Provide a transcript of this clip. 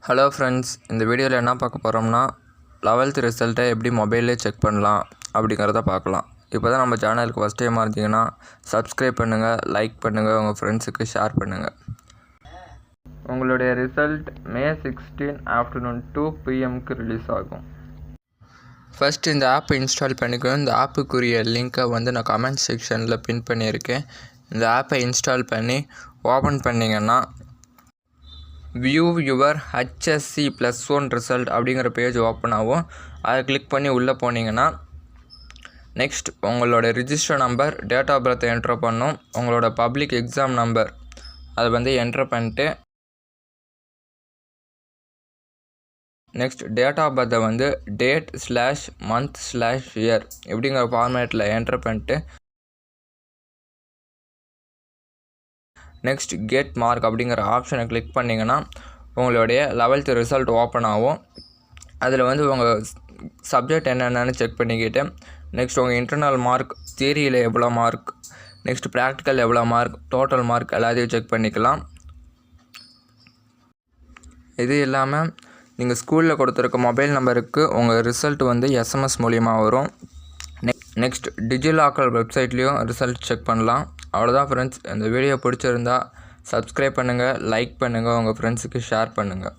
Hello friends, இந்த வீடியோவில் என்ன பார்க்க போகிறோம்னா 11th ரிசல்ட்டை எப்படி மொபைல்லே செக் பண்ணலாம் அப்படிங்கிறத பார்க்கலாம். இப்போ தான் நம்ம சேனலுக்கு ஃபஸ்ட் டைமாக இருந்தீங்கன்னா சப்ஸ்கிரைப் பண்ணுங்கள், லைக் பண்ணுங்கள், உங்கள் ஃப்ரெண்ட்ஸுக்கு ஷேர் பண்ணுங்கள். உங்களுடைய result May 16 afternoon 2 PM release ஆகும். ஃபஸ்ட் இந்த ஆப் இன்ஸ்டால் பண்ணிக்கணும். இந்த ஆப்புக்குரிய லிங்க்கை நான் கமெண்ட் செக்ஷனில் பின் பண்ணியிருக்கேன். இந்த ஆப்பை இன்ஸ்டால் பண்ணி ஓப்பன் பண்ணிங்கன்னா வியூ யுவர் HSC+1 ரிசல்ட் அப்படிங்கிற பேஜ் ஓப்பன் ஆகும். அதை கிளிக் பண்ணி உள்ளே போனீங்கன்னா நெக்ஸ்ட் உங்களோட register number, date of birth enter பண்ணும். உங்களோட பப்ளிக் எக்ஸாம் நம்பர் அதை என்ட்ரு பண்ணிட்டு நெக்ஸ்ட் டேட் ஆஃப் பர்த்தை date/month/year இப்படிங்கிற ஃபார்மேட்டில் என்ட்ரு பண்ணிட்டு நெக்ஸ்ட் கெட் மார்க் அப்படிங்கிற ஆப்ஷனை கிளிக் பண்ணிங்கன்னா உங்களுடைய 11th ரிசல்ட் ஓப்பன் ஆகும். அதில் உங்கள் சப்ஜெக்ட் என்னென்னு செக் பண்ணிக்கிட்டு நெக்ஸ்ட் உங்கள் இன்டர்னல் மார்க், தியரியில் எவ்வளோ மார்க், நெக்ஸ்ட் ப்ராக்டிக்கல் எவ்வளோ மார்க், டோட்டல் மார்க் எல்லாத்தையும் செக் பண்ணிக்கலாம். இது இல்லாமல் நீங்கள் ஸ்கூலில் கொடுத்துருக்க மொபைல் நம்பருக்கு உங்கள் ரிசல்ட் SMS மூலியமாக வரும். நெக்ஸ்ட் டிஜிலாக்கர் வெப்சைட்லேயும் ரிசல்ட் செக் பண்ணலாம். அவ்வளோதான் ஃப்ரெண்ட்ஸ். இந்த வீடியோ பிடிச்சிருந்தா சப்ஸ்கிரைப் பண்ணுங்கள், லைக் பண்ணுங்கள், உங்கள் ஃப்ரெண்ட்ஸுக்கு ஷேர் பண்ணுங்கள்.